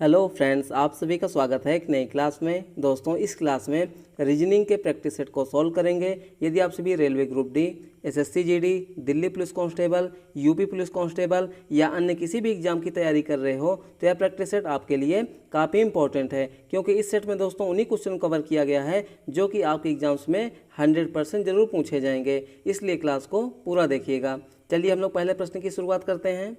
Hello friends, आप सभी का स्वागत है एक नई क्लास में। दोस्तों, इस क्लास में रीजनिंग के प्रैक्टिस सेट को सॉल्व करेंगे। यदि आप सभी railway group D, SSC GD, Delhi police constable, UP police constable या अन्य किसी भी एग्जाम की तैयारी कर रहे हो तो यह प्रैक्टिस सेट आपके लिए काफ़ी इंपॉर्टेंट है, क्योंकि इस सेट में दोस्तों उन्हीं क्वेश्चन कवर किया गया है जो कि आपके एग्जाम्स में 100% जरूर पूछे जाएंगे। इसलिए क्लास को पूरा देखिएगा। चलिए हम लोग पहले प्रश्न की शुरुआत करते हैं।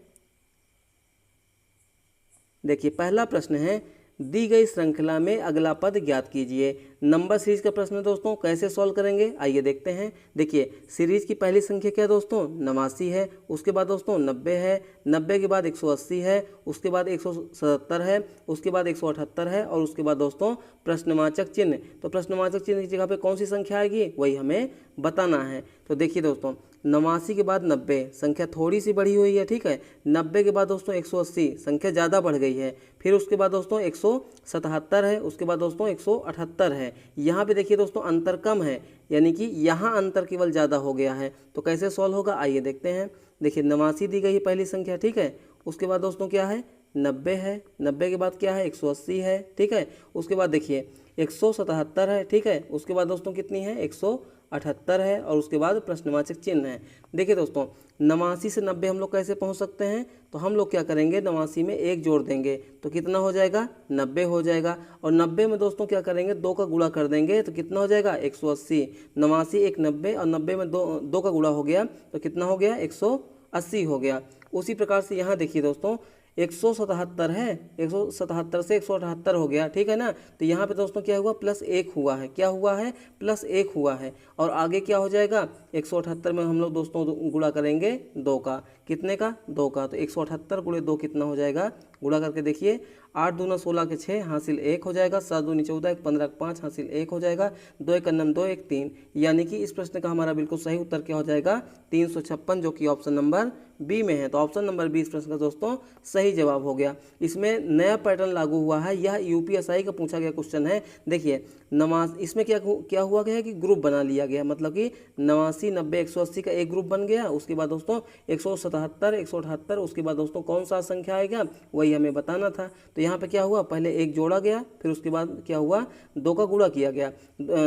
देखिए, पहला प्रश्न है, दी गई श्रृंखला में अगला पद ज्ञात कीजिए। नंबर सीरीज का प्रश्न है दोस्तों, कैसे सॉल्व करेंगे आइए देखते हैं। देखिए, सीरीज की पहली संख्या क्या है दोस्तों, 89 है। उसके बाद दोस्तों 90 है, 90 के बाद 180 है, उसके बाद 177 है, उसके बाद 178 है और उसके बाद दोस्तों प्रश्नवाचक चिन्ह। तो प्रश्नवाचक चिन्ह की जगह पे कौन सी संख्या आएगी वही हमें बताना है। तो देखिए दोस्तों, 89 के बाद 90 संख्या थोड़ी सी बढ़ी हुई है, ठीक है। 90 के बाद दोस्तों 180 संख्या ज़्यादा बढ़ गई है। फिर उसके बाद दोस्तों 177 है, उसके बाद दोस्तों 178 है। यहाँ पे देखिए दोस्तों अंतर कम है, यानी कि यहाँ अंतर केवल ज़्यादा हो गया है। तो कैसे सॉल्व होगा आइए देखते हैं। देखिए, 89 दी गई है पहली संख्या, ठीक है। उसके बाद दोस्तों क्या है, 90 है। 90 के बाद क्या है, 180 है, ठीक है। उसके बाद देखिए 177 है, ठीक है। उसके बाद दोस्तों कितनी है, 178 है और उसके बाद प्रश्नवाचक चिन्ह है। देखिए दोस्तों, 89 से 90 हम लोग कैसे पहुंच सकते हैं, तो हम लोग क्या करेंगे, 89 में 1 जोड़ देंगे तो कितना हो जाएगा, 90 हो जाएगा। और 90 में दोस्तों क्या करेंगे, 2 का गुणा कर देंगे तो कितना हो जाएगा, 180। 89 1 90 और 90 में 2 का गुणा हो गया तो कितना हो गया, 180 हो गया। उसी प्रकार से यहाँ देखिए दोस्तों 177 है, 177 से 178 हो गया, ठीक है ना। तो यहाँ पे दोस्तों क्या हुआ, +1 हुआ है। क्या हुआ है, +1 हुआ है। और आगे क्या हो जाएगा, 178 में हम लोग दोस्तों गुणा करेंगे 2 का, कितने का, 2 का। तो 178 × 2 कितना हो जाएगा, गुणा करके देखिए, 8 दूना 16 के 6 हासिल 1 हो जाएगा, 7 दूनी 14 1 15 5 हासिल 1 हो जाएगा, 2 1 9 2 1 3। यानी कि इस प्रश्न का हमारा बिल्कुल सही उत्तर क्या हो जाएगा, 356, जो कि ऑप्शन नंबर बी में है। तो ऑप्शन नंबर बी इस प्रश्न का दोस्तों सही जवाब हो गया। इसमें नया पैटर्न लागू हुआ है, यह यूपीएसआई का पूछा गया क्वेश्चन है। देखिए नमाज इसमें क्या हुआ गया है कि ग्रुप बना लिया गया, मतलब कि 89 90 180 का एक ग्रुप बन गया। उसके बाद दोस्तों 177 178, उसके बाद दोस्तों कौन सा संख्या आएगा वही हमें बताना था। तो यहाँ पे क्या हुआ, पहले 1 जोड़ा गया, फिर उसके बाद क्या हुआ, 2 का गुणा किया गया।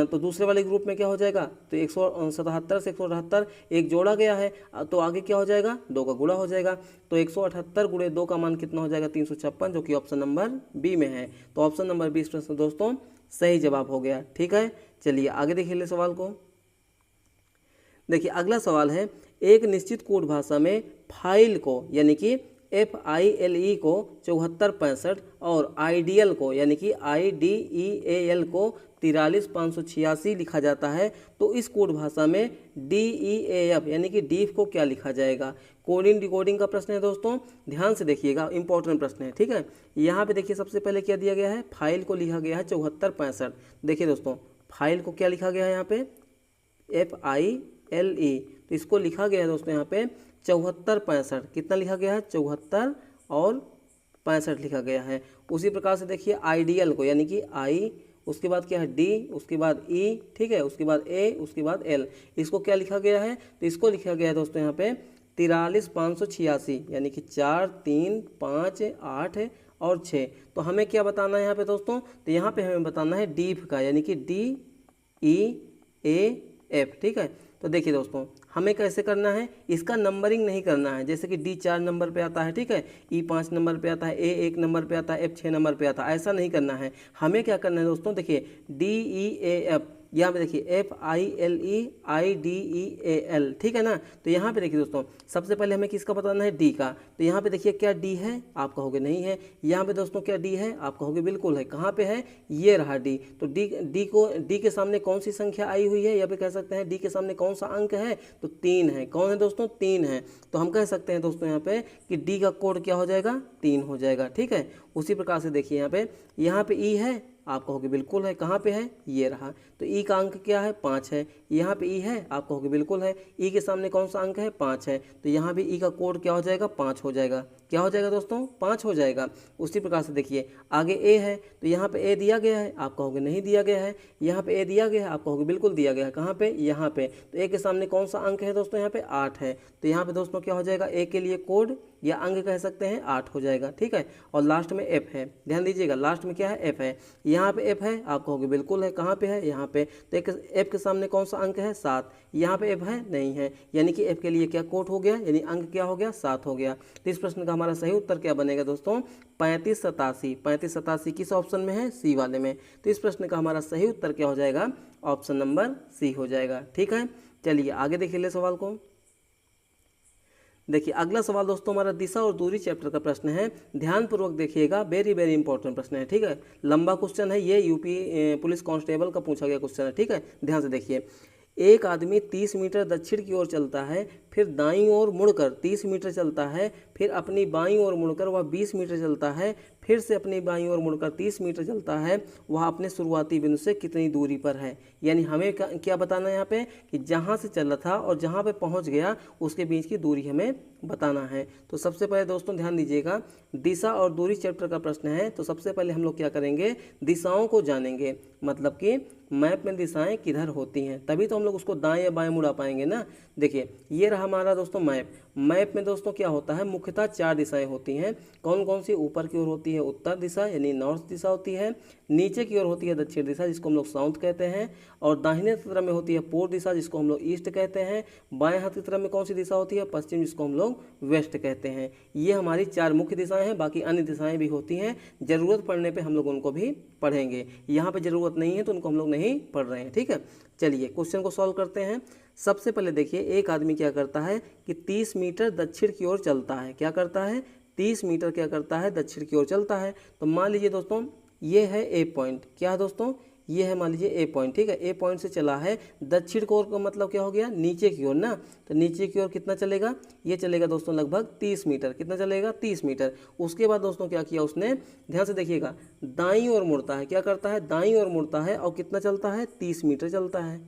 तो दूसरे वाले ग्रुप में क्या हो जाएगा, तो 177 से 178 1 जोड़ा गया है, तो आगे क्या हो जाएगा, 2 का गुणा हो जाएगा। तो 178 × 2 का मान कितना हो जाएगा, 356, जो कि ऑप्शन नंबर बी में है। तो ऑप्शन नंबर 20 प्रश्न दोस्तों सही जवाब हो गया, ठीक है। चलिए आगे देखिए ले सवाल को। देखिए अगला सवाल है, एक निश्चित कोड भाषा में फाइल को यानी कि FILE को 7465 और आइडियल को यानी कि IDEAL को 43586 लिखा जाता है, तो इस कोड भाषा में DEAF यानी कि डीफ को क्या लिखा जाएगा। कोडिंग डिकोडिंग का प्रश्न है दोस्तों, ध्यान से देखिएगा, इंपॉर्टेंट प्रश्न है, ठीक है। यहाँ पे देखिए सबसे पहले क्या दिया गया है, फाइल को लिखा गया है 7465। देखिए दोस्तों फाइल को क्या लिखा गया है यहाँ पे, FILE, तो इसको लिखा गया है दोस्तों यहाँ पे 7465। कितना लिखा गया है, 74 और 65 लिखा गया है। उसी प्रकार से देखिए आइडियल को यानी कि I, उसके बाद क्या है D, उसके बाद E, ठीक है, उसके बाद A, उसके बाद L, इसको क्या लिखा गया है, तो इसको लिखा गया है दोस्तों यहाँ पे 43586 यानी कि 4 3 5 8 और 6। तो हमें क्या बताना है यहाँ पे दोस्तों, तो यहाँ पे हमें बताना है डीफ का यानी कि DEAF, ठीक है। तो देखिए दोस्तों हमें कैसे करना है, इसका नंबरिंग नहीं करना है, जैसे कि D 4 नंबर पे आता है, ठीक है, E 5 नंबर पे आता है, A 1 नंबर पे आता है, F 6 नंबर पे आता है, ऐसा नहीं करना है। हमें क्या करना है दोस्तों, देखिए DEAF, यहाँ पे देखिए FILE IDEAL, ठीक है ना। तो यहाँ पे देखिए दोस्तों सबसे पहले हमें किसका बताना है, डी का। तो यहाँ पे देखिए क्या डी है, आप कहोगे नहीं है। यहाँ पे दोस्तों क्या डी है, आप कहोगे बिल्कुल है। कहाँ पे है, ये रहा डी। तो डी के सामने कौन सी संख्या आई हुई है, या फिर कह सकते हैं डी के सामने कौन सा अंक है, तो 3 है। कौन है दोस्तों, 3 है। तो हम कह सकते हैं दोस्तों यहाँ पे कि डी का कोड क्या हो जाएगा, 3 हो जाएगा, ठीक है। उसी प्रकार से देखिए यहाँ पे ई है, आप कहोगे बिल्कुल है। कहाँ पे है, ये रहा। तो ई का अंक क्या है, 5 है। यहाँ पे ई है, आप कहोगे बिल्कुल है। ई के सामने कौन सा अंक है, 5 है। तो यहाँ भी ई का कोड क्या हो जाएगा, 5 हो जाएगा। क्या हो जाएगा दोस्तों, 5 हो जाएगा। उसी प्रकार से देखिए आगे ए है, तो यहाँ पे ए दिया गया है, आप कहोगे नहीं दिया गया है। यहाँ पे ए दिया गया है, आप कहोगे बिल्कुल दिया गया है। कहाँ पे, यहाँ पे। तो ए के सामने कौन सा अंक है दोस्तों, यहाँ पे 8 है। तो यहाँ पे दोस्तों क्या हो जाएगा, ए के लिए कोड या अंक कह सकते हैं 8 हो जाएगा, ठीक है। और लास्ट में एफ है, ध्यान दीजिएगा लास्ट में क्या है, एफ है। यहाँ पे एफ है, आप कहोगे बिल्कुल है। कहाँ पे है, यहाँ पे। तो एक एफ के सामने कौन सा अंक है, 7। यहाँ पे एफ है, नहीं है, यानी कि एफ के लिए क्या कोड हो गया, यानी अंक क्या हो गया, 7 हो गया। तो इस प्रश्न का हमारा सही उत्तर क्या बनेगा दोस्तों, 35 87। 35 87 किस ऑप्शन में है, सी वाले में। तो इस प्रश्न का हमारा सही उत्तर क्या हो जाएगा, ऑप्शन नंबर सी हो जाएगा, ठीक है। चलिए आगे देखिए ले सवाल को। देखिए अगला सवाल दोस्तों हमारा दिशा और दूरी चैप्टर का प्रश्न है। ध्यानपूर्वक देखिएगा, वेरी वेरी इंपॉर्टेंट प्रश्न है, ठीक है। लंबा क्वेश्चन है ये, यूपी पुलिस कांस्टेबल का पूछा गया क्वेश्चन है, ठीक है। ध्यान से देखिए, एक आदमी 30 मीटर दक्षिण की ओर चलता है, फिर दाईं ओर मुड़कर 30 मीटर चलता है, फिर अपनी बाईं ओर मुड़कर वह 20 मीटर चलता है, फिर से अपनी बाईं ओर मुड़कर 30 मीटर चलता है। वह अपने शुरुआती बिंदु से कितनी दूरी पर है। यानी हमें क्या बताना है यहाँ पे, कि जहाँ से चला था और जहाँ पे पहुँच गया उसके बीच की दूरी हमें बताना है। तो सबसे पहले दोस्तों ध्यान दीजिएगा, दिशा और दूरी चैप्टर का प्रश्न है। तो सबसे पहले हम लोग क्या करेंगे, दिशाओं को जानेंगे, मतलब कि मैप में दिशाएं किधर होती हैं, तभी तो हम लोग उसको दाएं या बाएं मुड़ा पाएंगे ना। देखिए ये रहा हमारा दोस्तों मैप। मैप में दोस्तों क्या होता है, मुख्यतः 4 दिशाएं होती हैं। कौन कौन सी, ऊपर की ओर होती है उत्तर दिशा यानी नॉर्थ दिशा होती है, नीचे की ओर होती है दक्षिण दिशा जिसको हम लोग साउथ कहते हैं, और दाहिने तरफ में होती है पूर्व दिशा जिसको हम लोग ईस्ट कहते हैं। बाएं हाथ की तरफ में कौन सी दिशा होती है, पश्चिम, जिसको हम लोग वेस्ट कहते हैं। ये हमारी 4 मुख्य दिशाएं हैं, बाकी अन्य दिशाएं भी होती हैं, जरूरत पड़ने पे हम लोग उनको भी पढ़ेंगे। यहाँ पे जरूरत नहीं है तो उनको हम लोग नहीं पढ़ रहे हैं, ठीक है। चलिए क्वेश्चन को सॉल्व करते हैं। सबसे पहले देखिए, एक आदमी क्या करता है कि 30 मीटर दक्षिण की ओर चलता है। क्या करता है, 30 मीटर क्या करता है, दक्षिण की ओर चलता है। तो मान लीजिए दोस्तों ये है ए पॉइंट, क्या है दोस्तों, ये है मान लीजिए ए पॉइंट, ठीक है। ए पॉइंट से चला है दक्षिण की ओर का मतलब क्या हो गया, नीचे की ओर ना। तो नीचे की ओर कितना चलेगा, ये चलेगा दोस्तों लगभग 30 मीटर। कितना चलेगा, 30 मीटर। उसके बाद दोस्तों क्या किया उसने, ध्यान से देखिएगा, दाईं ओर मुड़ता है। क्या करता है, दाईं ओर मुड़ता है और कितना चलता है, 30 मीटर चलता है।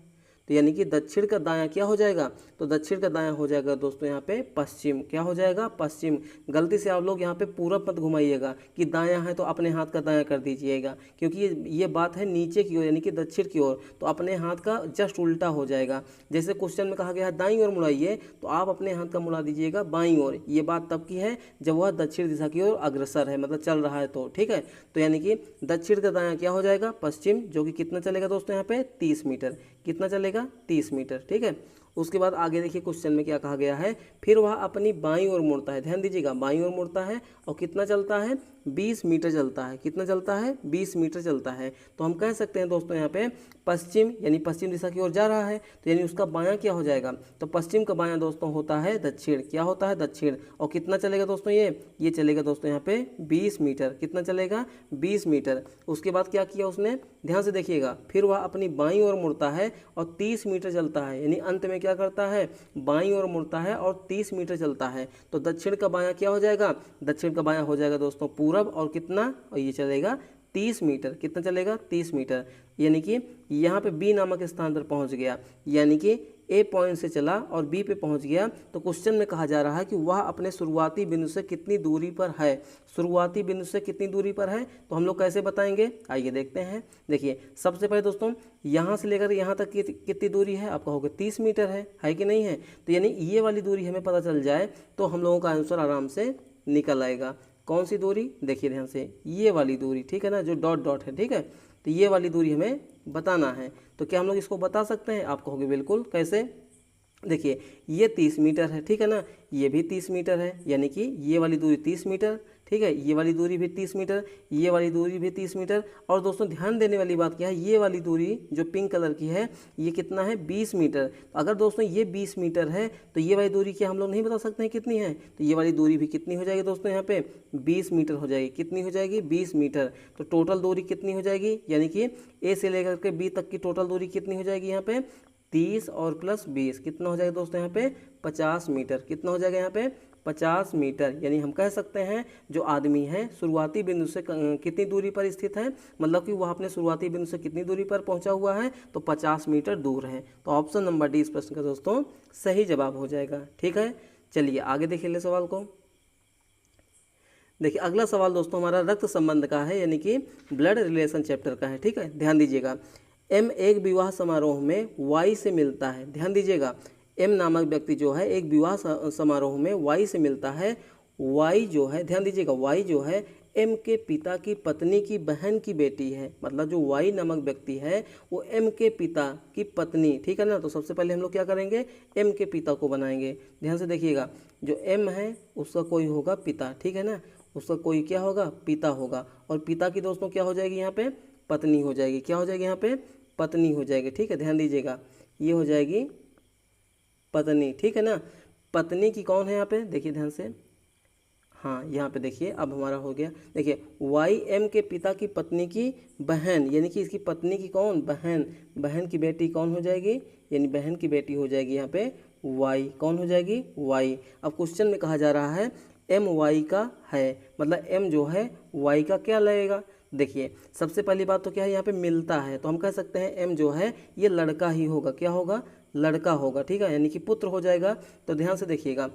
तो यानी कि दक्षिण का दायां क्या हो जाएगा, तो दक्षिण का दायां हो जाएगा दोस्तों यहाँ पे पश्चिम। क्या हो जाएगा, पश्चिम। गलती से आप लोग यहाँ पे पूरब मत घुमाइएगा कि दायां है तो अपने हाथ का दायां कर दीजिएगा, क्योंकि ये बात है नीचे की ओर यानी कि दक्षिण की ओर, तो अपने हाथ का जस्ट उल्टा हो जाएगा। जैसे क्वेश्चन में कहा गया है दाईं ओर मुड़ाइए, तो आप अपने हाथ का मुड़ा दीजिएगा बाईं ओर। ये बात तब की है जब वह दक्षिण दिशा की ओर अग्रसर है, मतलब चल रहा है तो, ठीक है। तो यानी कि दक्षिण का दायां क्या हो जाएगा, पश्चिम, जो कि कितना चलेगा दोस्तों यहाँ पे 30 मीटर। कितना चलेगा, 30 मीटर, ठीक है। उसके बाद आगे देखिए क्वेश्चन में क्या कहा गया है, फिर वह अपनी बाईं ओर मुड़ता है। ध्यान दीजिएगा, बाईं ओर मुड़ता है और कितना चलता है, 20 मीटर चलता है। कितना चलता है, 20 मीटर चलता है। तो हम कह सकते हैं दोस्तों यहाँ पे पश्चिम, यानी पश्चिम दिशा की ओर जा रहा है, तो यानी उसका बायां क्या हो जाएगा, तो पश्चिम का बायां दोस्तों होता है दक्षिण। क्या होता है, दक्षिण। और कितना चलेगा दोस्तों, ये चलेगा दोस्तों यहाँ पे 20 मीटर। कितना चलेगा, 20 मीटर। उसके बाद क्या किया उसने, ध्यान से देखिएगा, फिर वह अपनी बाईं ओर मुड़ता है और 30 मीटर चलता है। यानी अंत में क्या करता है, बाईं ओर मुड़ता है और 30 मीटर चलता है। तो दक्षिण का बायां क्या हो जाएगा, दक्षिण का बायां हो जाएगा दोस्तों पूरब, और कितना, और ये चलेगा 30 मीटर। कितना चलेगा, 30 मीटर। यानी कि यहाँ पे बी नामक स्थान पर पहुँच गया, यानी कि ए पॉइंट से चला और बी पे पहुँच गया। तो क्वेश्चन में कहा जा रहा है कि वह अपने शुरुआती बिंदु से कितनी दूरी पर है। शुरुआती बिंदु से कितनी दूरी पर है, तो हम लोग कैसे बताएंगे, आइए देखते हैं। देखिए सबसे पहले दोस्तों यहाँ से लेकर यहाँ तक कितनी दूरी है, आप कहोगे 30 मीटर है कि नहीं है। तो यानी ये वाली दूरी हमें पता चल जाए तो हम लोगों का आंसर आराम से निकल आएगा। कौन सी दूरी, देखिए ध्यान से, ये वाली दूरी, ठीक है ना, जो डॉट डॉट है, ठीक है। तो ये वाली दूरी हमें बताना है। तो क्या हम लोग इसको बता सकते हैं, आप कहोगे बिल्कुल, कैसे। देखिए ये 30 मीटर है, ठीक है ना, ये भी 30 मीटर है, यानी कि ये वाली दूरी 30 मीटर, ठीक है। ये वाली दूरी भी 30 मीटर, ये वाली दूरी भी 30 मीटर। और दोस्तों ध्यान देने वाली बात क्या है, ये वाली दूरी जो पिंक कलर की है ये कितना है, 20 मीटर। तो अगर दोस्तों ये 20 मीटर है तो ये वाली दूरी क्या हम लोग नहीं बता सकते हैं कितनी है, तो ये वाली दूरी भी कितनी हो जाएगी दोस्तों, यहाँ पे 20 मीटर हो जाएगी। कितनी हो जाएगी, 20 मीटर। तो टोटल दूरी कितनी हो जाएगी, यानी कि ए से लेकर के बी तक की टोटल दूरी कितनी हो जाएगी, यहाँ पे 30 और प्लस 20 कितना हो जाएगा दोस्तों, यहाँ पे 50 मीटर। कितना हो जाएगा यहाँ पे 50 मीटर। यानी हम कह सकते हैं जो आदमी है शुरुआती बिंदु से कितनी दूरी पर स्थित है, मतलब कि वह अपने शुरुआती बिंदु से कितनी दूरी पर पहुंचा हुआ है, तो 50 मीटर दूर है। तो ऑप्शन नंबर डी इस प्रश्न का दोस्तों सही जवाब हो जाएगा, ठीक है। चलिए आगे देखिए ले सवाल को। देखिए अगला सवाल दोस्तों हमारा रक्त संबंध का है, यानी कि ब्लड रिलेशन चैप्टर का है। ठीक है, ध्यान दीजिएगा। एम एक विवाह समारोह में वाई से मिलता है। ध्यान दीजिएगा, एम नामक व्यक्ति जो है एक विवाह समारोह में वाई से मिलता है। वाई जो है, ध्यान दीजिएगा, वाई जो है एम के पिता की पत्नी की बहन की बेटी है। मतलब जो वाई नामक व्यक्ति है वो एम के पिता की पत्नी, ठीक है ना। तो सबसे पहले हम लोग क्या करेंगे, एम के पिता को बनाएंगे। ध्यान से देखिएगा, जो एम है उसका कोई होगा पिता, ठीक है ना, उसका कोई क्या होगा, पिता होगा। और पिता की दोस्तों क्या हो जाएगी यहाँ पे, पत्नी हो जाएगी। क्या हो जाएगी यहाँ पे, पत्नी हो जाएगी। ठीक है, ध्यान दीजिएगा, ये हो जाएगी पत्नी, ठीक है ना। पत्नी की कौन है यहाँ पे, देखिए ध्यान से, हाँ यहाँ पे देखिए अब हमारा हो गया। देखिए वाई एम के पिता की पत्नी की बहन, यानी कि इसकी पत्नी की कौन, बहन, बहन की बेटी कौन हो जाएगी, यानी बहन की बेटी हो जाएगी यहाँ पे वाई। कौन हो जाएगी, वाई। अब क्वेश्चन में कहा जा रहा है एम वाई का है, मतलब एम जो है वाई का क्या लगेगा। देखिए सबसे पहली बात तो क्या है, यहाँ पे मिलता है, तो हम कह सकते हैं एम जो है ये लड़का ही होगा। क्या होगा, लड़का होगा, ठीक है, यानी कि पुत्र हो जाएगा। तो ध्यान से देखिएगा,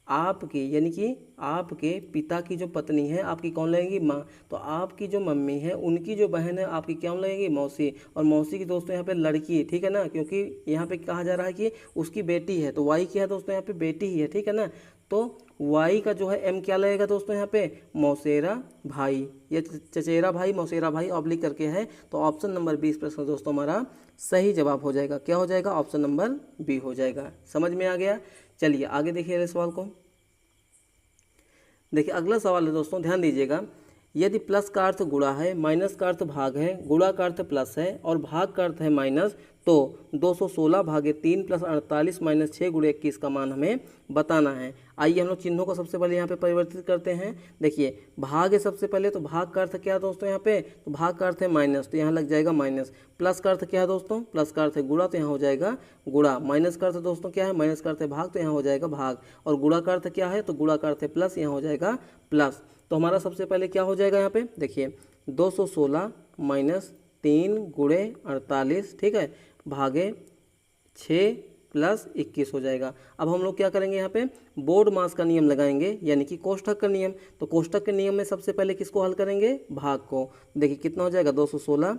आपकी यानी कि आपके पिता की जो पत्नी है आपकी कौन लगेगी, माँ। तो आपकी जो मम्मी है उनकी जो बहन है आपकी क्या लगेगी, मौसी। और मौसी की दोस्तों यहाँ पे लड़की, ठीक है ना, क्योंकि यहाँ पे कहा जा रहा है कि उसकी बेटी है, तो वाई क्या है दोस्तों यहाँ पे, बेटी ही है, ठीक है ना। तो वाई का जो है एम क्या लगेगा दोस्तों यहाँ पे, मौसेरा भाई, ये चचेरा भाई, मौसेरा भाई ऑब्लिक करके है। तो ऑप्शन नंबर 20 प्रश्न दोस्तों हमारा सही जवाब हो जाएगा। क्या हो जाएगा, ऑप्शन नंबर बी हो जाएगा। समझ में आ गया। चलिए आगे देखिए इस सवाल को। देखिए अगला सवाल है दोस्तों, ध्यान दीजिएगा। यदि प्लस का अर्थ गुणा है, माइनस का अर्थ भाग है, गुणा का अर्थ प्लस है और भाग का अर्थ है माइनस, तो 216 भागे 3 प्लस 48 माइनस 6 गुणे 21 का मान हमें बताना है। आइए हम लोग चिन्हों को सबसे पहले यहाँ पे परिवर्तित करते हैं। देखिए भाग है सबसे पहले, तो भाग का अर्थ क्या है दोस्तों यहाँ पे, तो भाग का अर्थ है माइनस, तो यहाँ लग जाएगा माइनस। प्लस का अर्थ क्या है दोस्तों, प्लस का अर्थ है गुणा, तो यहाँ हो जाएगा गुणा। माइनस का अर्थ दोस्तों क्या है, माइनस का अर्थ है भाग, तो यहाँ हो जाएगा भाग। और गुणा का अर्थ क्या है, तो गुणा का अर्थ है प्लस, यहाँ हो जाएगा प्लस। तो हमारा सबसे पहले क्या हो जाएगा यहाँ पे, देखिए 216 माइनस 3 गुणे 48, ठीक है, भागे 6 प्लस 21 हो जाएगा। अब हम लोग क्या करेंगे यहाँ पे, बोर्ड मास का नियम लगाएंगे, यानी कि कोष्ठक का नियम। तो कोष्ठक के नियम में सबसे पहले किसको हल करेंगे, भाग को। देखिए कितना हो जाएगा, 216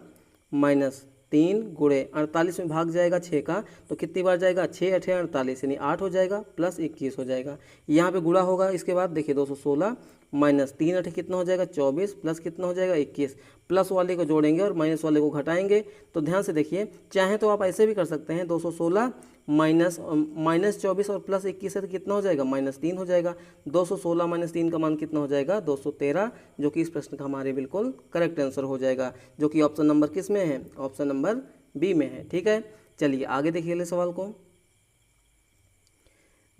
माइनस 3 गुणे 48 में भाग जाएगा 6 का, तो कितनी बार जाएगा, 6 8 48, यानी 8 हो जाएगा प्लस 21 हो जाएगा। यहाँ पे गुणा होगा, इसके बाद देखिए 216 माइनस 3 8 कितना हो जाएगा 24 प्लस कितना हो जाएगा 21। प्लस वाले को जोड़ेंगे और माइनस वाले को घटाएंगे। तो ध्यान से देखिए, चाहे तो आप ऐसे भी कर सकते हैं, 216 माइनस 24 और प्लस 21 है तो कितना हो जाएगा, -3 हो जाएगा। 216 माइनस 3 का मान कितना हो जाएगा, 213, जो कि इस प्रश्न का हमारे बिल्कुल करेक्ट आंसर हो जाएगा, जो कि ऑप्शन नंबर किस में है, ऑप्शन नंबर बी में है। ठीक है, चलिए आगे देखिए अगले सवाल को।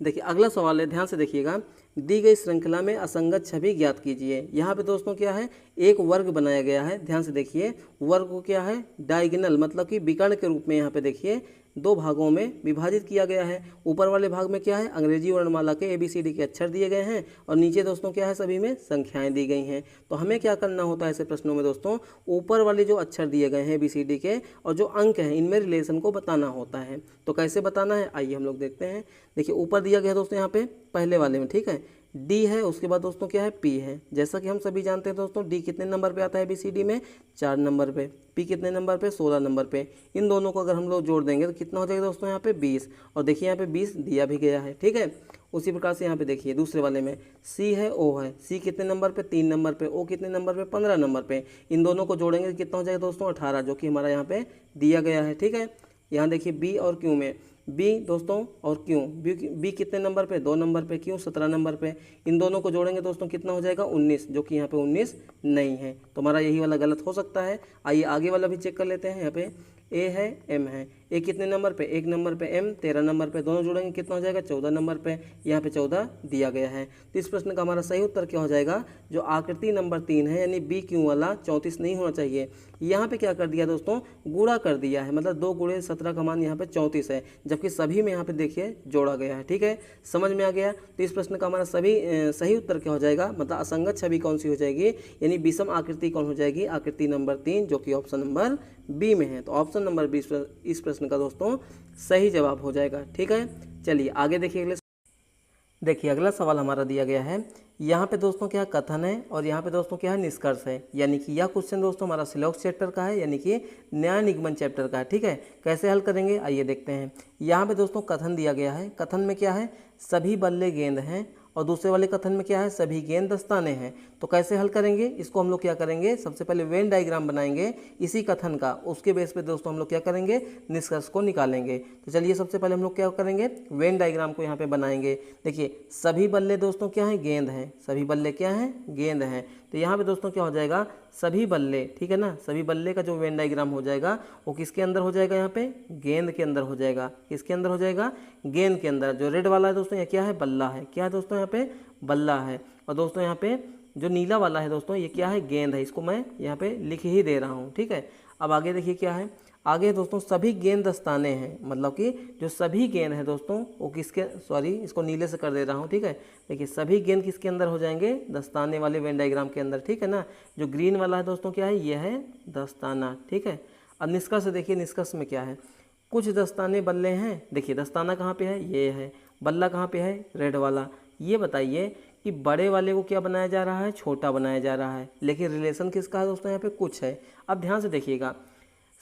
देखिए अगला सवाल है, ध्यान से देखिएगा। दी गई श्रृंखला में असंगत छवि ज्ञात कीजिए। यहाँ पे दोस्तों क्या है, एक वर्ग बनाया गया है। ध्यान से देखिए, वर्ग को क्या है, डायगोनल मतलब कि विकर्ण के रूप में यहाँ पे देखिए 2 भागों में विभाजित किया गया है। ऊपर वाले भाग में क्या है, अंग्रेजी वर्णमाला के ABCD के अक्षर दिए गए हैं और नीचे दोस्तों क्या है, सभी में संख्याएं दी गई हैं। तो हमें क्या करना होता है ऐसे प्रश्नों में दोस्तों, ऊपर वाले जो अक्षर दिए गए हैं ABCD के और जो अंक हैं इनमें रिलेशन को बताना होता है। तो कैसे बताना है, आइए हम लोग देखते हैं। देखिए ऊपर दिया गया दोस्तों यहाँ पे पहले वाले में, ठीक है, D है, उसके बाद दोस्तों क्या है, P है। जैसा कि हम सभी जानते हैं दोस्तों, D कितने नंबर पे आता है ABCD में, 4 नंबर पे। P कितने नंबर पे, 16 नंबर पे। इन दोनों को अगर हम लोग जोड़ देंगे तो कितना हो जाएगा दोस्तों यहाँ पे 20। और देखिए यहाँ पे 20 दिया भी गया है, ठीक है। उसी प्रकार से यहाँ पे देखिए दूसरे वाले में C है, O है। C कितने नंबर पे, 3 नंबर पे। O कितने नंबर पे, 15 नंबर पे। इन दोनों को जोड़ेंगे तो कितना हो जाएगा दोस्तों 18, जो कि हमारा यहाँ पे दिया गया है, ठीक है। यहाँ देखिए B और Q में, B दोस्तों और क्यों, B कितने नंबर पे, 2 नंबर पे। क्यों 17 नंबर पे। इन दोनों को जोड़ेंगे दोस्तों कितना हो जाएगा 19, जो कि यहाँ पे 19 नहीं है। तो हमारा यही वाला गलत हो सकता है। आइए आगे वाला भी चेक कर लेते हैं। यहाँ पे A है, M है। A कितने नंबर पे, 1 नंबर पे। M 13 नंबर पे। दोनों जोड़ेंगे कितना हो जाएगा 14 नंबर पे। यहाँ पे 14 दिया गया है। तो इस प्रश्न का हमारा सही उत्तर क्या हो जाएगा, जो आकृति नंबर 3 है, यानी B क्यों वाला 34 नहीं होना चाहिए। यहाँ पे क्या कर दिया दोस्तों, गुणा कर दिया है, मतलब 2 गुणे 17 का मान यहाँ पे 34 है, जबकि सभी में यहाँ पे देखिए जोड़ा गया है। ठीक है, समझ में आ गया। तो इस प्रश्न का हमारा सही उत्तर क्या हो जाएगा, मतलब असंगत छवि कौन सी हो जाएगी, यानी विषम आकृति कौन हो जाएगी, आकृति नंबर 3, जो कि ऑप्शन नंबर बी में है। तो ऑप्शन नंबर 20 इस प्रश्न का दोस्तों सही जवाब हो जाएगा। ठीक है, चलिए आगे देखिए। देखिए अगला सवाल हमारा दिया गया है, यहाँ पे दोस्तों क्या कथन है और यहाँ पे दोस्तों क्या है निष्कर्ष है। यानी कि यह क्वेश्चन दोस्तों हमारा सिलॉक्स चैप्टर का है, यानी कि न्याय निगमन चैप्टर का है। ठीक है, कैसे हल करेंगे आइए देखते हैं। यहाँ पे दोस्तों कथन दिया गया है, कथन में क्या है सभी बल्ले गेंद हैं, और दूसरे वाले कथन में क्या है सभी गेंद दस्ताने हैं। तो कैसे हल करेंगे इसको, हम लोग क्या करेंगे सबसे पहले वेन डायग्राम बनाएंगे इसी कथन का, उसके बेस पे दोस्तों हम लोग क्या करेंगे निष्कर्ष को निकालेंगे। तो चलिए सबसे पहले हम लोग क्या करेंगे वेन डायग्राम को यहाँ पे बनाएंगे। देखिए सभी बल्ले दोस्तों क्या हैं गेंद हैं, सभी बल्ले क्या हैं गेंद हैं। तो यहाँ पे दोस्तों क्या हो जाएगा सभी बल्ले, ठीक है ना, सभी बल्ले का जो वेन डायग्राम हो जाएगा वो किसके अंदर हो जाएगा, यहाँ पे गेंद के अंदर हो जाएगा। किसके अंदर हो जाएगा गेंद के अंदर। जो रेड वाला है दोस्तों ये क्या है बल्ला है, क्या है दोस्तों यहाँ पे बल्ला है। और दोस्तों यहाँ पे जो नीला वाला है दोस्तों ये क्या है गेंद है, इसको मैं यहाँ पे लिख ही दे रहा हूँ। ठीक है, अब आगे देखिए क्या है, आगे दोस्तों सभी गेंद दस्ताने हैं, मतलब कि जो सभी गेंद है दोस्तों वो किसके, सॉरी इसको नीले से कर दे रहा हूँ। ठीक है, देखिए सभी गेंद किसके अंदर हो जाएंगे दस्ताने वाले वेन डायग्राम के अंदर। ठीक है ना, जो ग्रीन वाला है दोस्तों क्या है ये है दस्ताना। ठीक है, अब निष्कर्ष देखिए, निष्कर्ष में क्या है कुछ दस्ताने बल्ले हैं। देखिए दस्ताना कहाँ पे है ये है, बल्ला कहाँ पे है रेड वाला। ये बताइए कि बड़े वाले को क्या बनाया जा रहा है छोटा बनाया जा रहा है, लेकिन रिलेशन किसका है दोस्तों यहाँ पे कुछ है। अब ध्यान से देखिएगा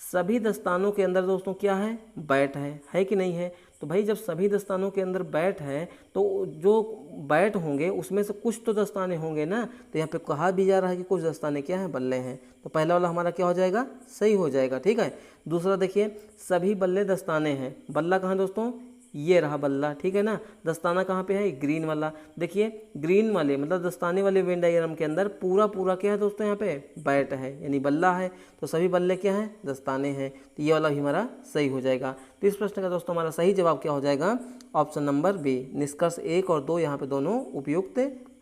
सभी दस्तानों के अंदर दोस्तों क्या है बैट है कि नहीं है। तो भाई जब सभी दस्तानों के अंदर बैट है तो जो बैट होंगे उसमें से कुछ तो दस्ताने होंगे ना। तो यहाँ पे कहा भी जा रहा है कि कुछ दस्ताने क्या हैं बल्ले हैं, तो पहला वाला हमारा क्या हो जाएगा सही हो जाएगा। ठीक है, दूसरा देखिए सभी बल्ले दस्ताने हैं, बल्ला कहाँ दोस्तों ये रहा बल्ला। ठीक है ना, दस्ताना कहाँ पे है ग्रीन वाला। देखिए ग्रीन वाले मतलब दस्ताने वाले वेन डायग्राम के अंदर पूरा पूरा क्या है दोस्तों यहाँ पे बैट है यानी बल्ला है, तो सभी बल्ले क्या हैं दस्ताने हैं। तो ये वाला भी हमारा सही हो जाएगा। तो इस प्रश्न का दोस्तों हमारा सही जवाब क्या हो जाएगा ऑप्शन नंबर बी, निष्कर्ष 1 और 2 यहाँ पे दोनों उपयुक्त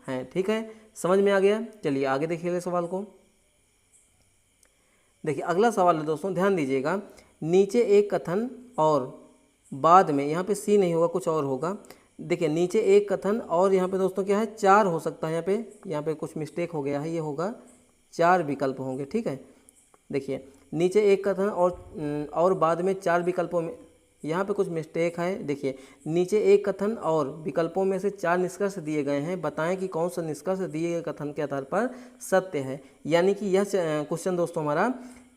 हैं। ठीक है, समझ में आ गया। चलिए आगे देखिए सवाल को। देखिए अगला सवाल है दोस्तों, ध्यान दीजिएगा, नीचे एक कथन और बाद में, यहाँ पे सी नहीं होगा कुछ और होगा। देखिए नीचे एक कथन और यहाँ पे दोस्तों क्या है 4 हो सकता है, यहाँ पे कुछ मिस्टेक हो गया है, ये होगा 4 विकल्प होंगे। ठीक है, देखिए नीचे एक कथन और बाद में 4 विकल्पों में, यहाँ पे कुछ मिस्टेक है। देखिए नीचे एक कथन और विकल्पों में से 4 निष्कर्ष दिए गए हैं, बताएं कि कौन सा निष्कर्ष दिए गए कथन के आधार पर सत्य है। यानी कि यह क्वेश्चन दोस्तों हमारा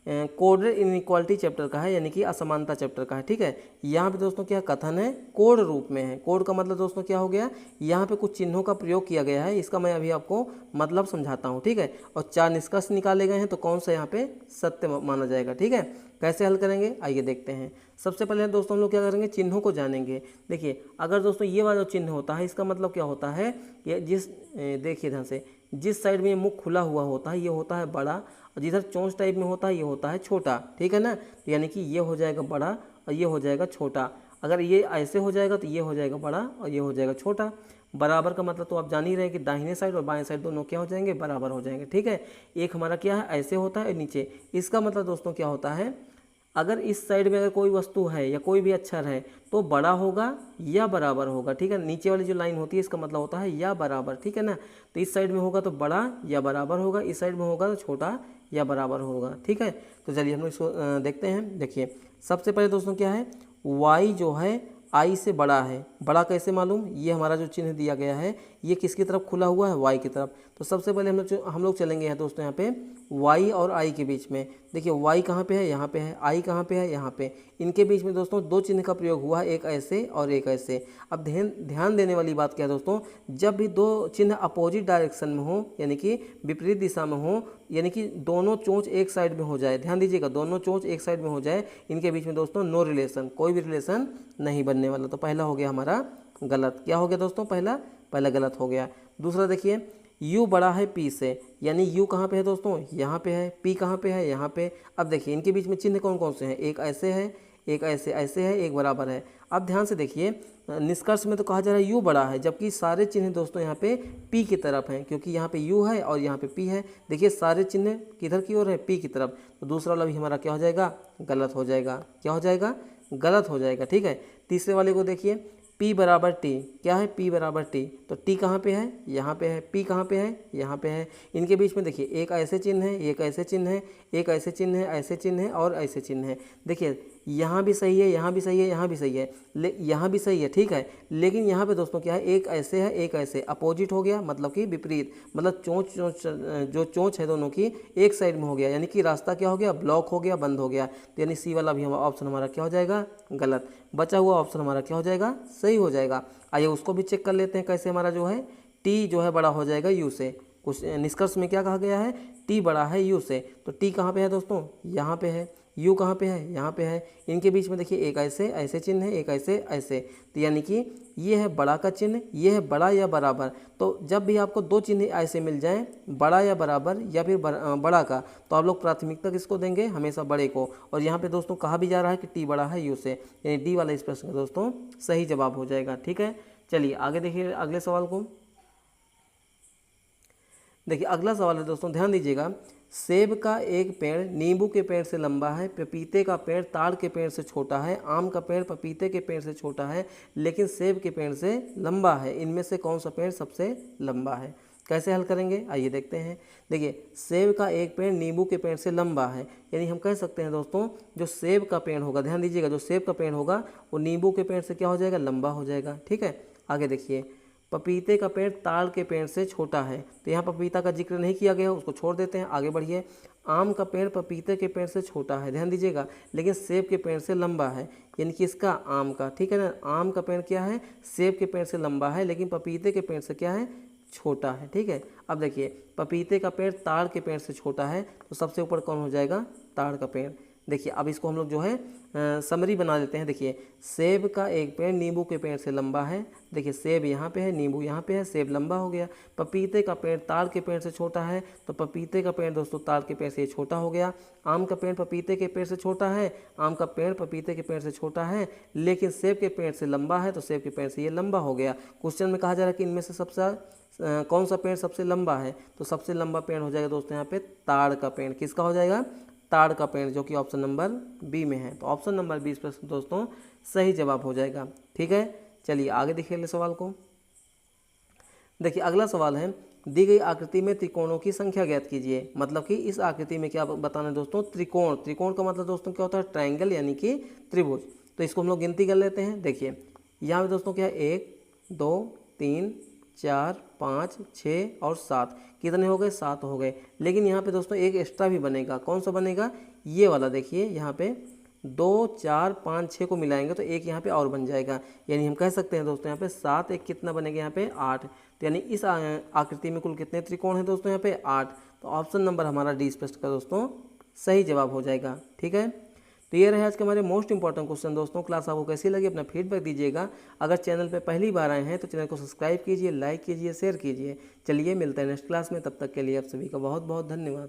कोडेड इनइक्वालिटी चैप्टर का है, यानी कि असमानता चैप्टर का है। ठीक है, यहाँ पे दोस्तों क्या कथन है कोड रूप में है। कोड का मतलब दोस्तों क्या हो गया, यहाँ पे कुछ चिन्हों का प्रयोग किया गया है, इसका मैं अभी आपको मतलब समझाता हूँ। ठीक है, और 4 निष्कर्ष निकाले गए हैं, तो कौन सा यहाँ पे सत्य माना जाएगा। ठीक है, कैसे हल करेंगे आइए देखते हैं। सबसे पहले दोस्तों हम लोग क्या करेंगे चिन्हों को जानेंगे। देखिए अगर दोस्तों ये वाला चिन्ह होता है इसका मतलब क्या होता है, ये देखिए ध्यान से, जिस साइड में ये मुख खुला हुआ होता है ये होता है बड़ा, और जिधर चोंच टाइप में होता है ये होता है छोटा। ठीक है ना, यानी कि ये हो जाएगा बड़ा और ये हो जाएगा छोटा। अगर ये ऐसे हो जाएगा तो ये हो जाएगा बड़ा और ये हो जाएगा छोटा। बराबर का मतलब तो आप जान ही रहे हैं कि दाहिने साइड और बाएं साइड दोनों क्या हो जाएंगे बराबर हो जाएंगे। ठीक है, एक हमारा क्या है ऐसे होता है नीचे, इसका मतलब दोस्तों क्या होता है अगर इस साइड में अगर कोई वस्तु है या कोई भी अक्षर है तो बड़ा होगा या बराबर होगा। ठीक है, नीचे वाली जो लाइन होती है इसका मतलब होता है या बराबर। ठीक है ना, तो इस साइड में होगा तो बड़ा या बराबर होगा, इस साइड में होगा तो छोटा या बराबर होगा। ठीक है, तो चलिए हम लोग इसको देखते हैं। देखिए सबसे पहले दोस्तों क्या है y जो है i से बड़ा है। बड़ा कैसे मालूम, ये हमारा जो चिन्ह दिया गया है ये किसकी तरफ खुला हुआ है y की तरफ। तो सबसे पहले हम लोग चलेंगे यहाँ दोस्तों यहाँ पे y और i के बीच में। देखिए y कहाँ पे है यहाँ पे है, i कहाँ पे है यहाँ पे, इनके बीच में दोस्तों 2 चिन्ह का प्रयोग हुआ है, एक ऐसे और एक ऐसे। अब ध्यान देने वाली बात क्या है दोस्तों, जब भी 2 चिन्ह अपोजिट डायरेक्शन में हो यानी कि विपरीत दिशा में हो, यानी कि दोनों चोंच एक साइड में हो जाए, ध्यान दीजिएगा दोनों चोंच एक साइड में हो जाए, इनके बीच में दोस्तों नो रिलेशन, कोई भी रिलेशन नहीं बनने वाला। तो पहला हो गया हमारा गलत। क्या हो गया दोस्तों पहला गलत हो गया। दूसरा देखिए u बड़ा है p से, यानी u कहाँ पे है दोस्तों यहाँ पे है, p कहाँ पे है यहाँ पे। अब देखिए इनके बीच में चिन्ह कौन कौन से हैं, एक ऐसे है एक ऐसे है एक बराबर है। अब ध्यान से देखिए निष्कर्ष में तो कहा जा रहा है u बड़ा है, जबकि सारे चिन्ह दोस्तों यहाँ पे p की तरफ हैं, क्योंकि यहाँ पे u है और यहाँ पे p है। देखिए सारे चिन्ह किधर की ओर है p की तरफ, तो दूसरा वाला भी हमारा क्या हो जाएगा गलत हो जाएगा। क्या हो जाएगा गलत हो जाएगा। ठीक है, तीसरे वाले को देखिए p बराबर t, क्या है p बराबर t, तो t कहाँ पे है यहाँ पे है, p कहाँ पे है यहाँ पे है। इनके बीच में देखिए एक ऐसे चिन्ह है एक ऐसे चिन्ह है, एक ऐसे चिन्ह है ऐसे चिन्ह है और ऐसे चिन्ह है। देखिए यहाँ भी सही है, यहाँ भी सही है, यहाँ भी सही है, यहाँ भी सही है, ठीक है। लेकिन यहाँ पे दोस्तों क्या है, एक ऐसे है एक ऐसे, अपोजिट हो गया, मतलब कि विपरीत, मतलब जो चोंच है दोनों की एक साइड में हो गया, यानी कि रास्ता क्या हो गया, ब्लॉक हो गया, बंद हो गया। तो यानी सी वाला भी ऑप्शन हमारा क्या हो जाएगा, गलत। बचा हुआ ऑप्शन हमारा क्या हो जाएगा, सही हो जाएगा। आइए उसको भी चेक कर लेते हैं कैसे। हमारा जो है टी जो है बड़ा हो जाएगा यू से। कुछ निष्कर्ष में क्या कहा गया है, टी बड़ा है यू से। तो टी कहाँ पे है दोस्तों, यहाँ पे है। यू कहाँ पे है, यहाँ पे है। इनके बीच में देखिए एक ऐसे ऐसे चिन्ह है, एक ऐसे ऐसे। तो यानी कि ये है बड़ा का चिन्ह, ये है बड़ा या बराबर। तो जब भी आपको दो चिन्ह ऐसे मिल जाएं, बड़ा या बराबर या फिर बड़ा का, तो आप लोग प्राथमिकता किसको देंगे, हमेशा बड़े को। और यहाँ पे दोस्तों कहा भी जा रहा है कि टी बड़ा है यू से, यानी डी वाला इस प्रश्न का दोस्तों सही जवाब हो जाएगा। ठीक है, चलिए आगे देखिए अगले सवाल को। देखिए अगला सवाल है दोस्तों, ध्यान दीजिएगा। सेब का एक पेड़ नींबू के पेड़ से लंबा है, पपीते का पेड़ ताड़ के पेड़ से छोटा है, आम का पेड़ पपीते के पेड़ से छोटा है, लेकिन सेब के पेड़ से लंबा है। इनमें से कौन सा पेड़ सबसे लंबा है? कैसे हल करेंगे, आइए देखते हैं। देखिए सेब का एक पेड़ नींबू के पेड़ से लंबा है, यानी हम कह सकते हैं दोस्तों जो सेब का पेड़ होगा, ध्यान दीजिएगा, जो सेब का पेड़ होगा वो नींबू के पेड़ से क्या हो जाएगा, लंबा हो जाएगा। ठीक है, आगे देखिए। पपीते का पेड़ ताड़ के पेड़ से छोटा है, तो यहाँ पपीता का जिक्र नहीं किया गया, उसको छोड़ देते हैं, आगे बढ़िए। आम का पेड़ पपीते के पेड़ से छोटा है, ध्यान दीजिएगा, लेकिन सेब के पेड़ से लंबा है, यानी कि इसका आम का, ठीक है ना, आम का पेड़ क्या है, सेब के पेड़ से लंबा है, लेकिन पपीते के पेड़ से क्या है, छोटा है। ठीक है, अब देखिए पपीते का पेड़ ताड़ के पेड़ से छोटा है, तो सबसे ऊपर कौन हो जाएगा, ताड़ का पेड़। देखिए अब इसको हम लोग जो है समरी बना लेते हैं। देखिए सेब का एक पेड़ नींबू के पेड़ से लंबा है, देखिए सेब यहाँ पे है, नींबू यहाँ पे है, सेब लंबा हो गया। पपीते का पेड़ ताड़ के पेड़ से छोटा है, तो पपीते का पेड़ दोस्तों ताड़ के पेड़ से छोटा हो गया। आम का पेड़ पपीते के पेड़ से छोटा है, आम का पेड़ पपीते के पेड़ से छोटा है, लेकिन सेब के पेड़ से लंबा है, तो सेब के पेड़ से ये लंबा हो गया। क्वेश्चन में कहा जा रहा है कि इनमें से सबसे कौन सा पेड़ सबसे लंबा है, तो सबसे लंबा पेड़ हो जाएगा दोस्तों यहाँ पे ताड़ का पेड़। किसका हो जाएगा, ताड़ का पेड़, जो कि ऑप्शन नंबर बी में है। तो ऑप्शन नंबर 20 प्रश्न दोस्तों सही जवाब हो जाएगा। ठीक है, चलिए आगे देखिए अगले सवाल को। देखिए अगला सवाल है, दी गई आकृति में त्रिकोणों की संख्या ज्ञात कीजिए। मतलब कि इस आकृति में क्या बताना है दोस्तों, त्रिकोण। त्रिकोण का मतलब दोस्तों क्या होता है, ट्रायंगल, यानी कि त्रिभुज। तो इसको हम लोग गिनती कर लेते हैं। देखिए यहाँ पे दोस्तों क्या है, 1 2 3 4 5 6 और 7, कितने हो गए, 7 हो गए। लेकिन यहाँ पे दोस्तों एक एक्स्ट्रा भी बनेगा, कौन सा बनेगा, ये वाला। देखिए यहाँ पे 2 4 5 6 को मिलाएंगे तो एक यहाँ पे और बन जाएगा, यानी हम कह सकते हैं दोस्तों यहाँ पे 7 एक कितना बनेगा, यहाँ पे 8। तो यानी इस आकृति में कुल कितने त्रिकोण हैं दोस्तों, यहाँ पे 8। तो ऑप्शन नंबर हमारा डी स्पष्ट का दोस्तों सही जवाब हो जाएगा। ठीक है, तो ये रहे आज के हमारे मोस्ट इंपॉर्टेंट क्वेश्चन दोस्तों। क्लास आपको कैसी लगी अपना फीडबैक दीजिएगा। अगर चैनल पे पहली बार आए हैं तो चैनल को सब्सक्राइब कीजिए, लाइक कीजिए, शेयर कीजिए। चलिए मिलते हैं नेक्स्ट क्लास में, तब तक के लिए आप सभी का बहुत बहुत धन्यवाद।